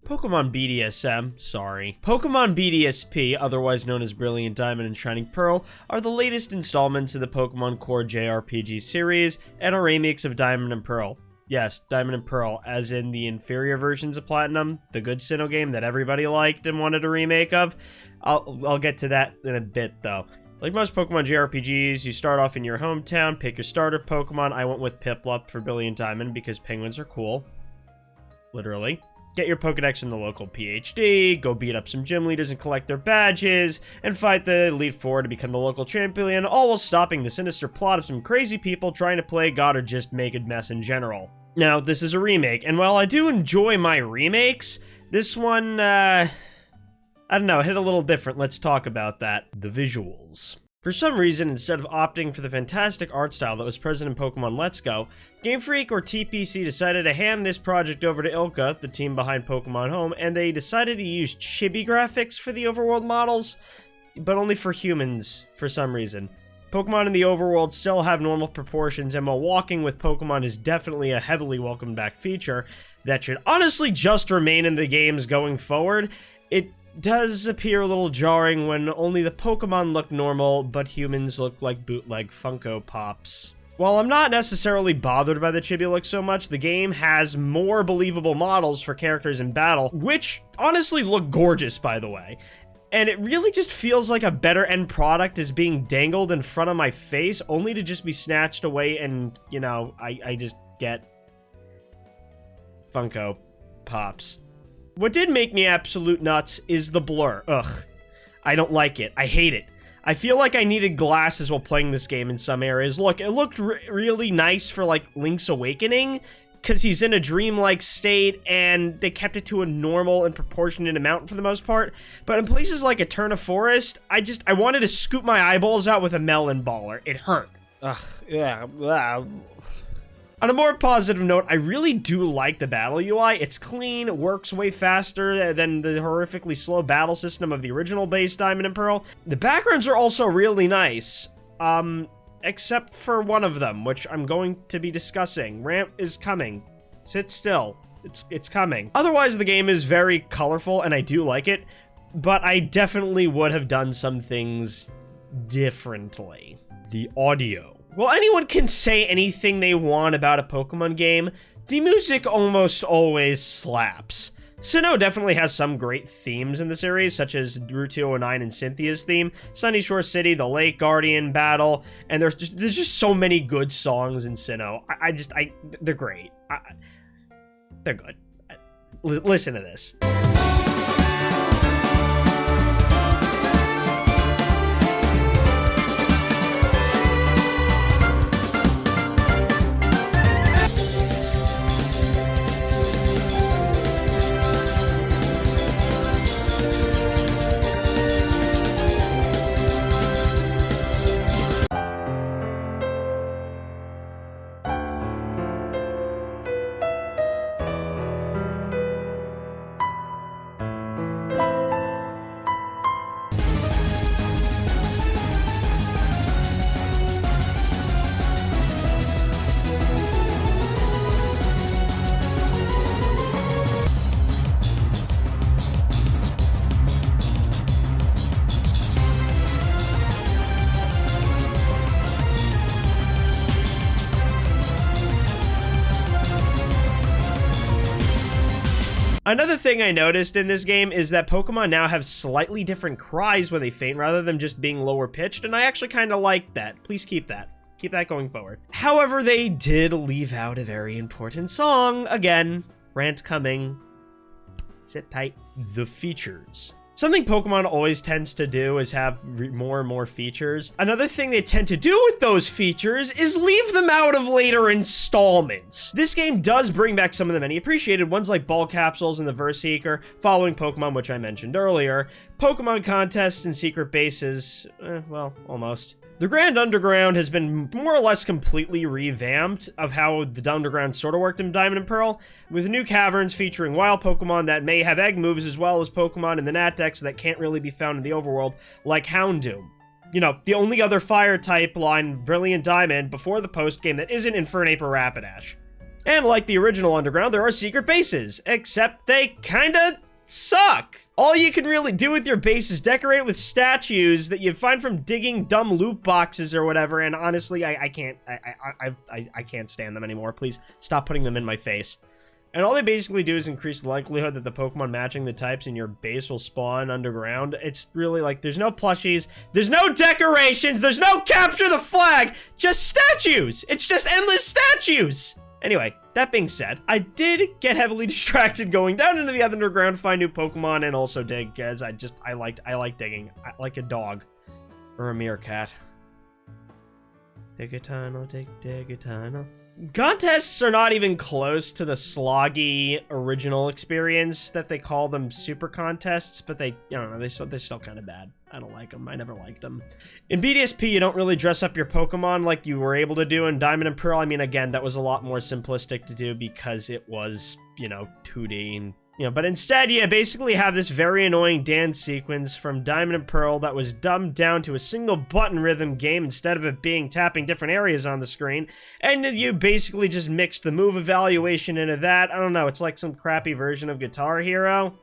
Pokemon BDSM, sorry. Pokemon BDSP, otherwise known as Brilliant Diamond and Shining Pearl, are the latest installments of the Pokemon Core JRPG series and are remakes of Diamond and Pearl. Yes, Diamond and Pearl, as in the inferior versions of Platinum, the good Sinnoh game that everybody liked and wanted a remake of. I'll get to that in a bit, though. Like most Pokemon JRPGs, you start off in your hometown, pick your starter Pokemon. I went with Piplup for Brilliant Diamond because penguins are cool. Literally. Get your Pokedex from the local PhD, go beat up some gym leaders and collect their badges, and fight the Elite Four to become the local champion, all while stopping the sinister plot of some crazy people trying to play God or just make a mess in general. Now, this is a remake, and while I do enjoy my remakes, this one, I don't know, hit a little different. Let's talk about that. The visuals. For some reason, instead of opting for the fantastic art style that was present in Pokemon Let's Go, Game Freak or TPC decided to hand this project over to Ilka, the team behind Pokemon Home, and they decided to use chibi graphics for the overworld models, but only for humans for some reason. Pokemon in the overworld still have normal proportions, and while walking with Pokemon is definitely a heavily welcomed back feature that should honestly just remain in the games going forward, it does appear a little jarring when only the Pokemon look normal, but humans look like bootleg Funko Pops. While I'm not necessarily bothered by the chibi look so much, the game has more believable models for characters in battle, which honestly look gorgeous, by the way. And it really just feels like a better end product is being dangled in front of my face, only to just be snatched away and, you know, I just get Funko Pops. What did make me absolute nuts is the blur. Ugh. I don't like it. I hate it. I feel like I needed glasses while playing this game in some areas. Look, it looked really nice for, like, Link's Awakening, because he's in a dreamlike state, and they kept it to a normal and proportionate amount for the most part. But in places like Eterna Forest, I wanted to scoop my eyeballs out with a melon baller. It hurt. Ugh, yeah. On a more positive note, I really do like the battle UI. It's clean, works way faster than the horrifically slow battle system of the original base Diamond and Pearl. The backgrounds are also really nice, except for one of them, which I'm going to be discussing. Rant is coming. Sit still. It's coming. Otherwise, the game is very colorful, and I do like it, but I definitely would have done some things differently. The audio. Well, anyone can say anything they want about a Pokemon game. The music almost always slaps. Sinnoh definitely has some great themes in the series, such as Route 209 and Cynthia's theme, Sunny Shore City, the Lake Guardian battle, and there's just so many good songs in Sinnoh. They're great. They're good. Listen to this. Another thing I noticed in this game is that Pokemon now have slightly different cries when they faint rather than just being lower pitched, and I actually kind of like that. Please keep that. Keep that going forward. However, they did leave out a very important song. Again, Rant coming. Sit tight. The features. Something Pokemon always tends to do is have more and more features. Another thing they tend to do with those features is leave them out of later installments. This game does bring back some of the many appreciated ones like Ball Capsules and the Verse Seeker, following Pokemon, which I mentioned earlier, Pokemon contests and secret bases, well, almost. The Grand Underground has been more or less completely revamped of how the Underground sort of worked in Diamond and Pearl, with new caverns featuring wild Pokemon that may have egg moves as well as Pokemon in the Nat Dex that can't really be found in the overworld, like Houndoom. You know, the only other fire type line Brilliant Diamond before the post game that isn't Infernape or Rapidash. And like the original Underground, there are secret bases, except they kinda suck. All you can really do with your base is decorate it with statues that you find from digging dumb loot boxes or whatever, and honestly, I can't stand them anymore. Please stop putting them in my face. And all they basically do is increase the likelihood that the Pokemon matching the types in your base will spawn underground. It's really like, there's no plushies, there's no decorations, there's no capture the flag, just statues! It's just endless statues! Anyway, that being said, I did get heavily distracted going down into the underground to find new Pokemon and also dig, because I like digging. Like a dog. Or a meerkat. Dig a tunnel, dig a tunnel. Contests are not even close to the sloggy original experience that they call them super contests, but I don't know, they're still kind of bad. I don't like them. I never liked them. In BDSP, you don't really dress up your Pokemon like you were able to do in Diamond and Pearl. I mean, again, that was a lot more simplistic to do because it was, you know, 2D and but instead, you basically have this very annoying dance sequence from Diamond and Pearl that was dumbed down to a single button rhythm game instead of it being tapping different areas on the screen. And you basically just mixed the move evaluation into that. I don't know, it's like some crappy version of Guitar Hero.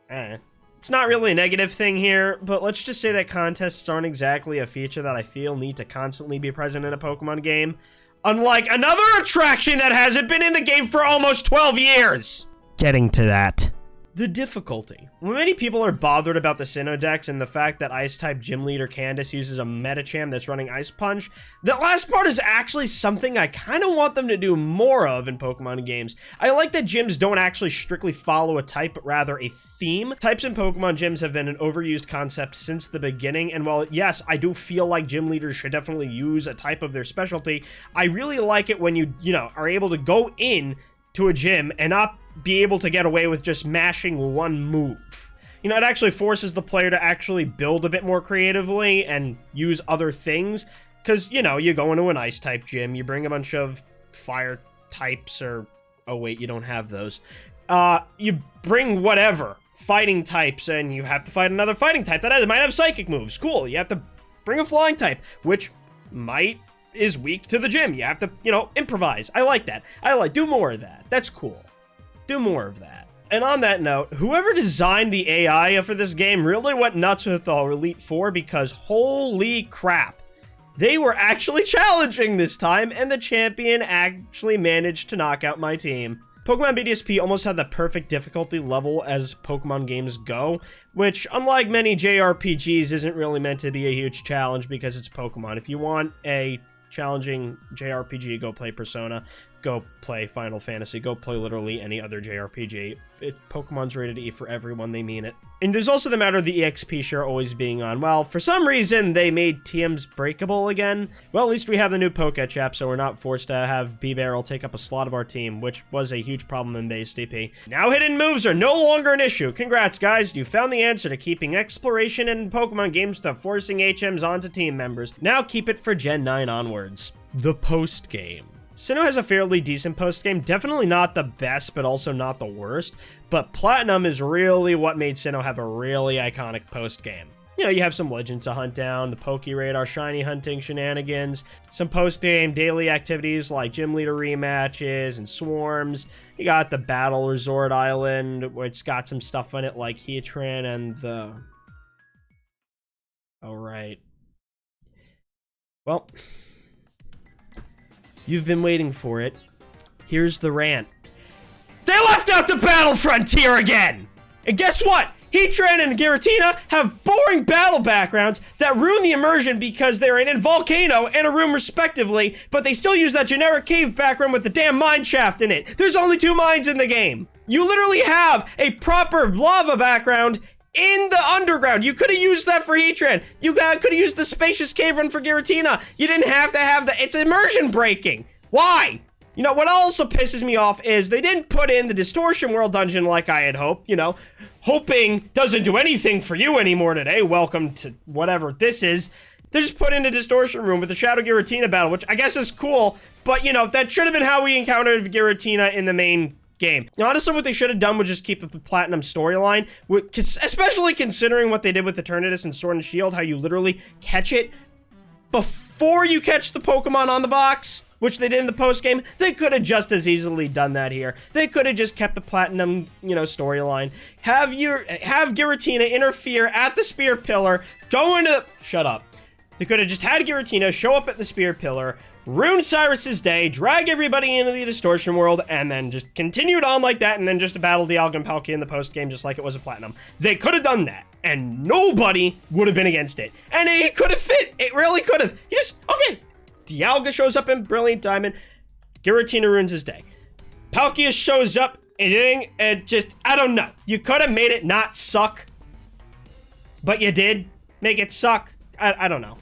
It's not really a negative thing here, but let's just say that contests aren't exactly a feature that I feel need to constantly be present in a Pokemon game. Unlike another attraction that hasn't been in the game for almost 12 years! Getting to that. The difficulty. When many people are bothered about the Sinnoh decks and the fact that Ice-type Gym Leader Candace uses a Medicham that's running Ice Punch, that last part is actually something I kind of want them to do more of in Pokemon games. I like that gyms don't actually strictly follow a type, but rather a theme. Types in Pokemon gyms have been an overused concept since the beginning, and while, yes, I do feel like gym leaders should definitely use a type of their specialty, I really like it when you are able to go in to a gym and not be able to get away with just mashing one move. It actually forces the player to actually build a bit more creatively and use other things. Because, you go into an Ice-type gym, you bring a bunch of Fire types or... Oh, wait, you don't have those. You bring whatever, Fighting types, and you have to fight another Fighting type that might have Psychic moves. Cool, you have to bring a Flying type, which is weak to the gym. You have to, improvise. I like that. Do more of that. That's cool. Do more of that. And on that note, whoever designed the AI for this game really went nuts with the Elite Four because holy crap, they were actually challenging this time and the champion actually managed to knock out my team. Pokemon BDSP almost had the perfect difficulty level as Pokemon games go, which unlike many JRPGs isn't really meant to be a huge challenge because it's Pokemon. If you want a challenging JRPG, go play Persona, go play Final Fantasy, go play literally any other JRPG. Pokemon's rated E for everyone, they mean it. And there's also the matter of the EXP share always being on. Well, for some reason, they made TMs breakable again. Well, at least we have the new Pokechap, so we're not forced to have B-Barrel take up a slot of our team, which was a huge problem in base DP. Now hidden moves are no longer an issue. Congrats, guys. You found the answer to keeping exploration in Pokemon games without forcing HMs onto team members. Now keep it for Gen 9 onwards. The post-game. Sinnoh has a fairly decent post-game, definitely not the best, but also not the worst, but Platinum is really what made Sinnoh have a really iconic post-game. You have some legends to hunt down, the Pokeradar shiny hunting shenanigans, some post-game daily activities like gym leader rematches and swarms. You got the Battle Resort Island, which got some stuff on it like Heatran and the... Oh, right. Well... You've been waiting for it. Here's the rant. They left out the battle frontier again! And guess what? Heatran and Giratina have boring battle backgrounds that ruin the immersion because they're in a volcano and a room respectively, but they still use that generic cave background with the damn mine shaft in it. There's only 2 mines in the game. You literally have a proper lava background in the underground. You could have used that for Heatran. You could have used the spacious cave run for Giratina. You didn't have to have it's immersion breaking. Why? What also pisses me off is they didn't put in the Distortion World dungeon like I had hoped. Hoping doesn't do anything for you anymore today. Welcome to whatever this is. They just put in a Distortion Room with the Shadow Giratina battle, which I guess is cool, but that should have been how we encountered Giratina in the main game. Honestly, what they should have done was just keep the Platinum storyline, especially considering what they did with Eternatus and Sword and Shield, how you literally catch it before you catch the Pokemon on the box, which they did in the post game. They could have just as easily done that here. They could have just kept the Platinum, storyline. Have Giratina interfere at the Spear Pillar, go into... Shut up. They could have just had Giratina show up at the Spear Pillar, ruin Cyrus's day, drag everybody into the Distortion World, and then just continued on like that, and then just battle Dialga and Palkia in the post game just like it was a Platinum. They could have done that, and nobody would have been against it. And it could have fit. It really could have. You just... Okay. Dialga shows up in Brilliant Diamond. Giratina ruins his day. Palkia shows up and just, I don't know. You could have made it not suck, but you did make it suck. I don't know.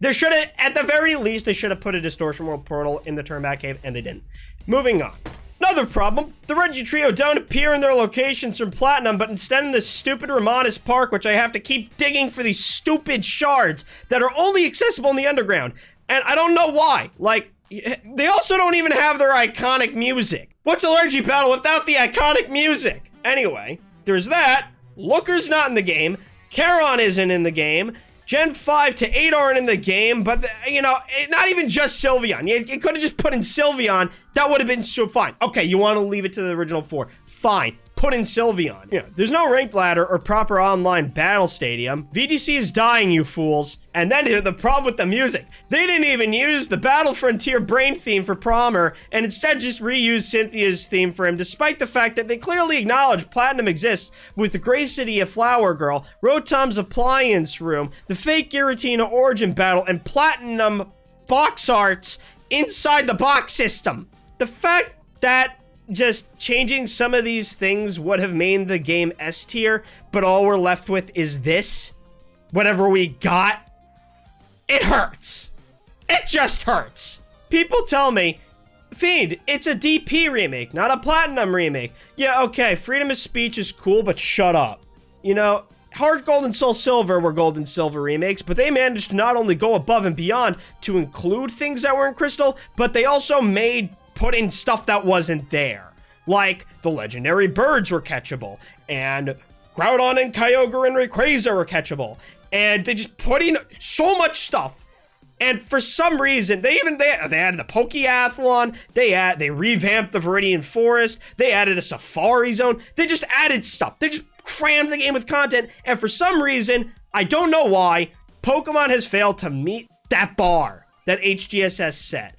There should have, at the very least, they should have put a Distortion World portal in the Turnback Cave, and they didn't. Moving on. Another problem, the Regitrio don't appear in their locations from Platinum, but instead in this stupid Ramadas Park, which I have to keep digging for these stupid shards that are only accessible in the underground. And I don't know why. Like, they also don't even have their iconic music. What's a Allergy Battle without the iconic music? Anyway, there's that. Looker's not in the game. Charon isn't in the game. Gen 5 to 8 aren't in the game, but, not even just Sylveon. You could have just put in Sylveon. That would have been so fine. Okay, you want to leave it to the original 4. Fine. Put in Sylveon. There's no ranked ladder or proper online battle stadium. VDC is dying, you fools. And then the problem with the music. They didn't even use the Battle Frontier Brain theme for Promer, and instead just reused Cynthia's theme for him, despite the fact that they clearly acknowledge Platinum exists with the Gray City of Flower Girl, Rotom's Appliance Room, the fake Giratina Origin Battle, and Platinum box arts inside the box system. The fact that just changing some of these things would have made the game S tier, but all we're left with is this. Whatever we got, it hurts. It just hurts. People tell me, Fiend, it's a DP remake, not a Platinum remake. Yeah, okay, freedom of speech is cool, but shut up. Heart Gold and Soul Silver were Gold and Silver remakes, but they managed to not only go above and beyond to include things that were in Crystal, but they also put in stuff that wasn't there. Like, the legendary birds were catchable, and Groudon and Kyogre and Rayquaza were catchable, and they just put in so much stuff. And for some reason, they added the Pokeathlon, they revamped the Viridian Forest, they added a Safari Zone, they just added stuff. They just crammed the game with content, and for some reason, I don't know why, Pokemon has failed to meet that bar that HGSS set.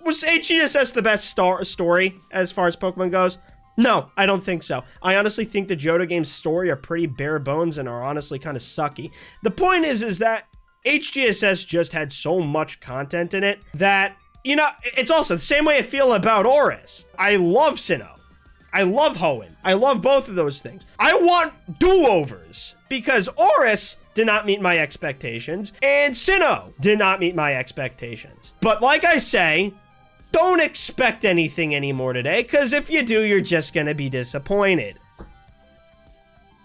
Was HGSS the best story as far as Pokemon goes? No, I don't think so. I honestly think the Johto game's story are pretty bare bones and are honestly kind of sucky. The point is that HGSS just had so much content in it that, it's also the same way I feel about Oris. I love Sinnoh. I love Hoenn. I love both of those things. I want do-overs because Oris did not meet my expectations and Sinnoh did not meet my expectations. But like I say, don't expect anything anymore today, because if you do, you're just going to be disappointed.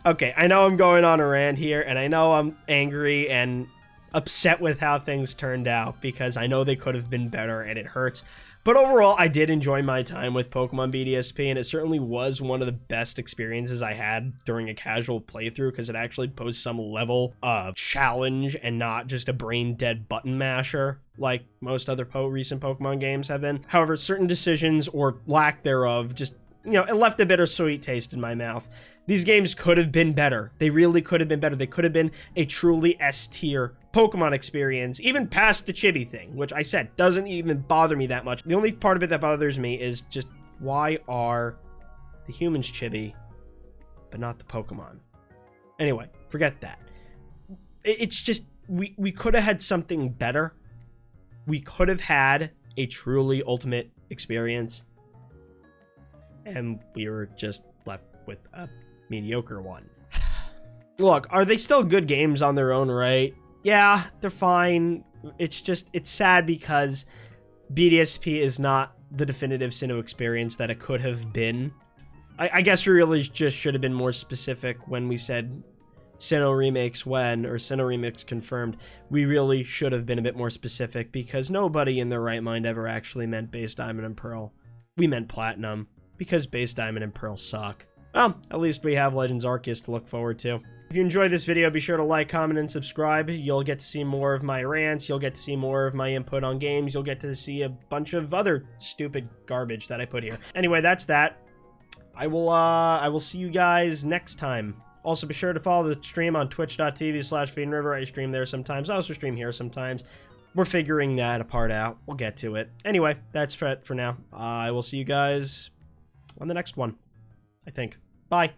Okay, I know I'm going on a rant here, and I know I'm angry and upset with how things turned out, because I know they could have been better, and it hurts. But overall, I did enjoy my time with Pokemon BDSP, and it certainly was one of the best experiences I had during a casual playthrough, because it actually posed some level of challenge and not just a brain-dead button masher like most other recent Pokemon games have been. However, certain decisions, or lack thereof, just, it left a bittersweet taste in my mouth. These games could have been better. They really could have been better. They could have been a truly S-tier Pokemon experience, even past the chibi thing, which I said doesn't even bother me that much. The only part of it that bothers me is just, why are the humans chibi, but not the Pokemon? Anyway, forget that. It's just, we could have had something better. We could have had a truly ultimate experience, and we were just left with a mediocre one. Look, are they still good games on their own right? Yeah, they're fine. It's sad because BDSP is not the definitive Sinnoh experience that it could have been. I guess we really just should have been more specific when we said Sinnoh remakes when, or Sinnoh remakes confirmed. We really should have been a bit more specific, because nobody in their right mind ever actually meant Base Diamond and Pearl. We meant Platinum, because Base Diamond and Pearl suck. Well, at least we have Legends Arceus to look forward to. If you enjoyed this video, be sure to like, comment, and subscribe. You'll get to see more of my rants. You'll get to see more of my input on games. You'll get to see a bunch of other stupid garbage that I put here. Anyway, that's that. I will see you guys next time. Also, be sure to follow the stream on twitch.tv/FiendRiver. I stream there sometimes. I also stream here sometimes. We're figuring that part out. We'll get to it. Anyway, that's it for now. I will see you guys on the next one, I think. Bye.